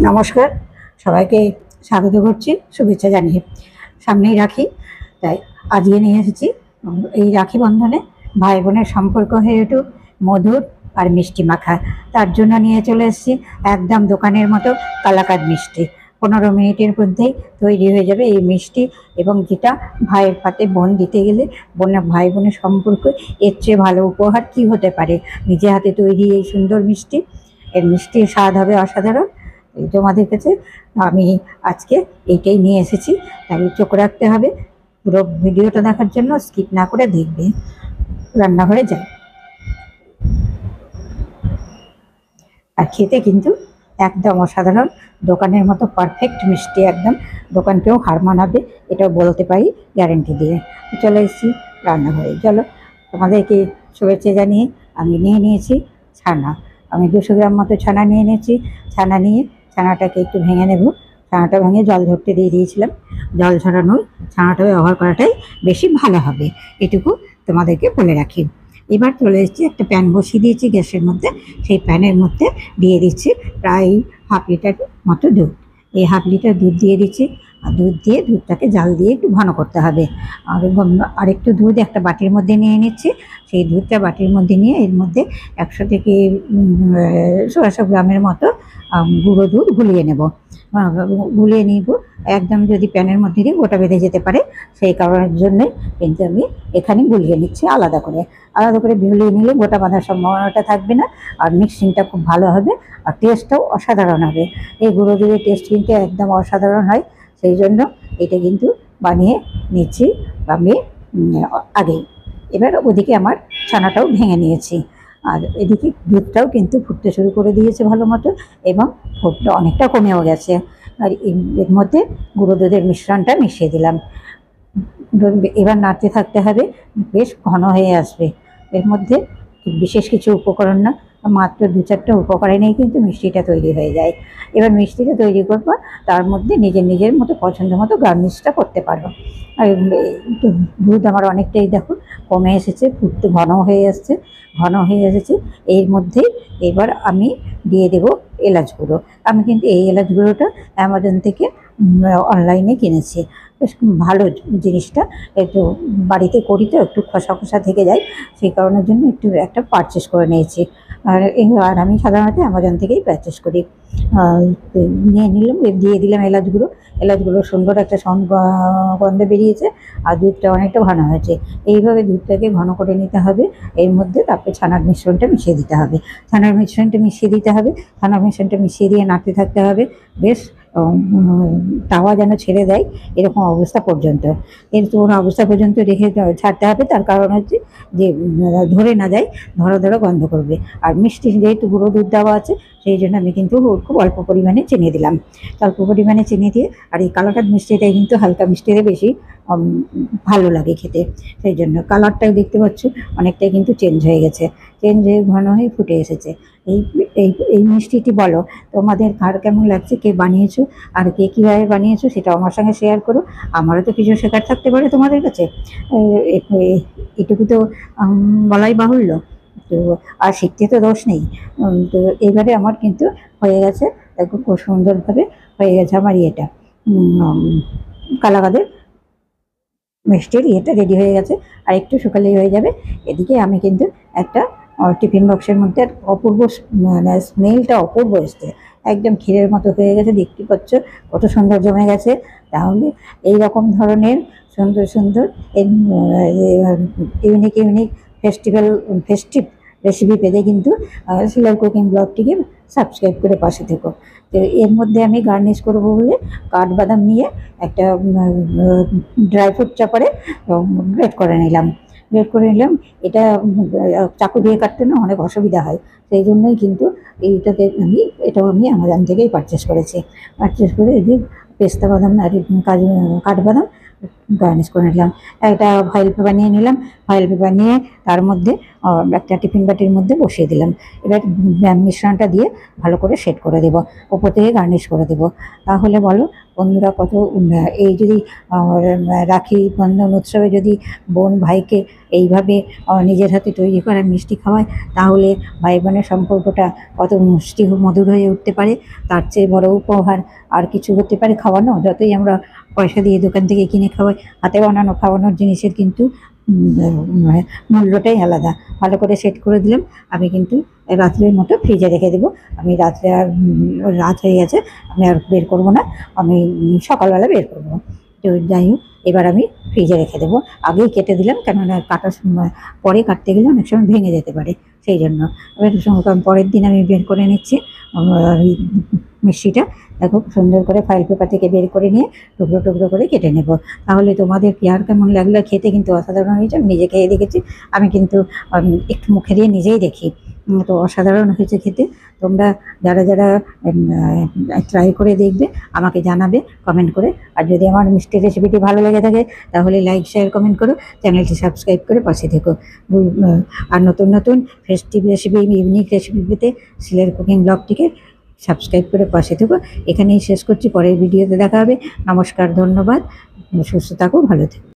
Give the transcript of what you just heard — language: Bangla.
নমস্কার, সবাইকে স্বাগত করছি, শুভেচ্ছা জানিয়ে। সামনেই রাখি, তাই আজকে নিয়ে এসেছি এই রাখি বন্ধনে ভাই বোনের সম্পর্ক হয়ে উঠুক মধুর আর মিষ্টি মাখা। তার জন্য নিয়ে চলে এসেছি একদম দোকানের মতো কালাকাঁদ মিষ্টি। 15 মিনিটের মধ্যেই তৈরি হয়ে যাবে এই মিষ্টি, এবং যেটা ভাইয়ের পাতে বোন দিতে গেলে ভাই বোনের সম্পর্ক এর চেয়ে ভালো উপহার কি হতে পারে। নিজে হাতে তৈরি এই সুন্দর মিষ্টি, এর মিষ্টির স্বাদ হবে অসাধারণ। তোমাদের কাছে আমি আজকে এইটাই নিয়ে এসেছি, তাই চোখ রাখতে হবে। পুরো ভিডিওটা দেখার জন্য স্কিপ না করে দেখবে। রান্নাঘরে যাই। আর খেতে কিন্তু একদম অসাধারণ, দোকানের মতো পারফেক্ট মিষ্টি, একদম দোকানকেও হার মানাবে, এটাও বলতে পারি গ্যারেন্টি দিয়ে। চলে এসেছি রান্নাঘরে, চলো তোমাদেরকে শুভেচ্ছা জানিয়ে আমি নিয়ে নিয়েছি ছানা। আমি 200 গ্রাম মতো ছানা নিয়ে নিয়েছি। ছানা নিয়ে ছানাটাকে একটু ভেঙে নেব। ছানাটা ভেঙে জল ঝরতে দিয়ে দিয়েছিলাম। জল ঝরানোই ছানাটা ব্যবহার করাটাই বেশি ভালো হবে, এটুকু তোমাদেরকে বলে রাখি। এবার চলে এসেছি, একটা প্যান বসিয়ে দিয়েছি গ্যাসের মধ্যে। সেই প্যানের মধ্যে দিয়ে দিচ্ছি প্রায় হাফ লিটার মতো দুধ। এই হাফ লিটার দুধ দিয়ে দিচ্ছি। আর দুধ দিয়ে দুধটাকে জাল দিয়ে একটু ঘন করতে হবে। আর একটু দুধ একটা বাটির মধ্যে নিয়ে নিচ্ছি। সেই দুধটা বাটির মধ্যে নিয়ে এর মধ্যে 100 থেকে 150 গ্রামের মতো গুঁড়ো দুধ গুলিয়ে নেব। গুলিয়ে নিব, একদম যদি প্যানের মধ্যে দিয়ে গোটা বেঁধে যেতে পারে, সেই কারণের জন্যে কিন্তু আমি এখানে গুলিয়ে নিচ্ছি আলাদা করে। আলাদা করে গুলিয়ে নিলে গোটা বাঁধার সম্ভাবনাটা থাকবে না, আর মিক্সিংটা খুব ভালো হবে, আর টেস্টটাও অসাধারণ হবে। এই গুঁড়ো দুধের টেস্ট কিন্তু একদম অসাধারণ হয়, সেই জন্য এটা কিন্তু বানিয়ে নিচ্ছি আমি আগেই। এবার ওদিকে আমার ছানাটাও ভেঙে নিয়েছি, আর এদিকে দুধটাও কিন্তু ফুটতে শুরু করে দিয়েছে ভালো মতো, এবং ফুটটা অনেকটা কমেও গেছে। আর এর মধ্যে গুঁড়ো দুধের মিশ্রণটা মিশিয়ে দিলাম। এবার নাড়তে থাকতে হবে, বেশ ঘন হয়ে আসবে। এর মধ্যে বিশেষ কিছু উপকরণ না, মাত্র 2-4টা উপকরণেই কিন্তু মিষ্টিটা তৈরি হয়ে যায়। এবার মিষ্টিটা তৈরি করবো, তার মধ্যে নিজের মতো পছন্দ মতো গার্নিশটা করতে পারবো। আর দুধ আমার অনেকটাই দেখো কমে এসেছে, ফুটতে ঘন হয়ে এসেছে, ঘন হয়ে এসেছে। এর মধ্যেই এবার আমি দিয়ে দেবো এলাচ গুঁড়ো। আমি কিন্তু এই এলাচ গুঁড়োটা অ্যামাজন থেকে অনলাইনে কিনেছি। বেশ ভালো জিনিসটা, একটু বাড়িতে করি তো একটু খসা খসা থেকে যায়, সেই কারণের জন্য একটা পারচেস করে নিয়েছি। আর আমি সাধারণত অ্যামাজন থেকেই পারচেস করি। নিয়ে নিলাম, দিয়ে দিলাম এলাচ গুঁড়ো। এলাচ গুঁড়ো সুন্দর একটা গন্ধ বেরিয়েছে, আর দুধটা অনেকটা ঘন হয়েছে। এইভাবে দুধটাকে ঘন করে নিতে হবে। এর মধ্যে তারপরে ছানার মিশ্রণটা মিশিয়ে দিতে হবে। ছানার মিশ্রণটা মিশিয়ে দিতে হবে, ছানার মিশ্রণটা মিশিয়ে দিয়ে নাড়তে থাকতে হবে বেশ, তাওয়া যেন ছেড়ে দেয় এরকম অবস্থা পর্যন্ত। এরকম অবস্থা পর্যন্ত রেখে ছাড়তে হবে, তার কারণ হচ্ছে যে ধরে না যায়, ধরা ধরা গন্ধ করবে। আর মিষ্টি যেহেতু গুঁড়ো দুধ দেওয়া আছে, সেই জন্য আমি কিন্তু খুব অল্প পরিমাণে চিনি দিলাম। অল্প পরিমাণে চিনি দিয়ে, আর এই কালাকাঁদ মিষ্টিটাই কিন্তু হালকা মিষ্টিতে বেশি ভালো লাগে খেতে, সেই জন্য কালারটাও দেখতে পাচ্ছ অনেকটাই কিন্তু চেঞ্জ হয়ে গেছে, চেঞ্জ হয়ে ঘন হয়ে ফুটে এসেছে। এই এই এই মিষ্টিটি বলো তোমাদের কার কেমন লাগছে, কে বানিয়েছো আর কে কীভাবে বানিয়েছো সেটাও আমার সঙ্গে শেয়ার করো। আমারও তো কিছু শেখার থাকতে পারে তোমাদের কাছে, এটুকু তো বলাই বাহুল্য। তো আর শিখতে তো দোষ নেই। তো এইভাবে আমার কিন্তু হয়ে গেছে, একদম খুব সুন্দরভাবে হয়ে গেছে আমার ইয়েটা, কালাকাঁদের মিষ্টির ইয়েটা রেডি হয়ে গেছে। আর একটু শুকালেই হয়ে যাবে। এদিকে আমি কিন্তু একটা টিফিন বক্সের মধ্যে অপূর্ব, মানে স্মেলটা অপূর্ব এসছে, একদম ক্ষীরের মতো হয়ে গেছে, দেখতে পাচ্ছ কত সুন্দর জমে গেছে। তাহলে এই রকম ধরনের সুন্দর সুন্দর ইউনিক ফেস্টিভ রেসিপি পেতে কিন্তু শিলার কুকিং ব্লগটিকে সাবস্ক্রাইব করে পাশে থেকো। তো এর মধ্যে আমি গার্নিশ করবো বলে কাঠবাদাম নিয়ে একটা ড্রাই ফ্রুট চাপারে গ্রেট করে নিলাম। এটা চাকু দিয়ে কাটতে না অনেক অসুবিধা হয়, সেই জন্যই কিন্তু এটাও আমি অ্যামাজন থেকেই পারচেস করেছি। পারচেস করে এই যে পেস্তা বাদাম আর কাঠবাদাম গার্নিশ করে নিলাম। একটা ফয়েল পেপার নিয়ে নিলাম, ফয়েল পেপার নিয়ে তার মধ্যে একটা টিফিন বাটির মধ্যে বসিয়ে দিলাম। এবার মিশ্রণটা দিয়ে ভালো করে সেট করে দেবো, ওপর থেকে গার্নিশ করে দেবো। তাহলে বলো বন্ধুরা কত এই যদি রাখি বন্ধন উৎসবে যদি বোন ভাইকে এইভাবে নিজের হাতে তৈরি করা মিষ্টি খাওয়ায়, তাহলে ভাই বোনের সম্পর্কটা কত মিষ্টি মধুর হয়ে উঠতে পারে। তার চেয়ে বড় উপহার আর কিছু হতে পারে খাওয়ানো? যতই আমরা পয়সা দিয়ে দোকান থেকে কিনে খাওয়াই, হাতে বানানো খাওয়ানোর জিনিসের কিন্তু মূল্যটাই আলাদা। ভালো করে সেট করে দিলাম। আমি কিন্তু রাত্রের মতো ফ্রিজে রেখে দেবো। আমি রাত্রে আর রাত হয়ে গেছে, আমি আর বের করবো না। আমি সকালবেলা বের করবো। তো যাই হোক, এবার আমি ফ্রিজে রেখে দেবো। আগেই কেটে দিলাম, কেননা কাটার সময় পরে কাটতে গেলে অনেক সময় ভেঙে যেতে পারে, সেই জন্য। এবার পরের দিন আমি বের করে নিচ্ছি এই মিষ্টিটা। দেখো সুন্দর করে ফাইল পেপার থেকে বের করে নিয়ে টুকরো টুকরো করে কেটে নেব। তাহলে তোমাদের কি আর কেমন লাগলো? খেতে কিন্তু অসাধারণ হয়েছে। আমি নিজে খেয়ে দেখেছি, আমি কিন্তু একটু মুখে দিয়ে নিজেই দেখি, তো অসাধারণ হয়েছে খেতে। তোমরা যারা যারা ট্রাই করে দেখবে আমাকে জানাবে কমেন্ট করে। আর যদি আমার মিষ্টির রেসিপিটি ভালো লেগে থাকে তাহলে লাইক শেয়ার কমেন্ট করো, চ্যানেলটি সাবস্ক্রাইব করে পাশে থেকো। আর নতুন নতুন ফেস্টিভ রেসিপি, ইউনিক রেসিপি পেতে সিলের কুকিং ব্লগটিকে সাবস্ক্রাইব করে পাশে থেকো। এখানেই শেষ করছি, পরের ভিডিওতে দেখা হবে। নমস্কার, ধন্যবাদ, সুস্থ থাকো, ভালো থেকো।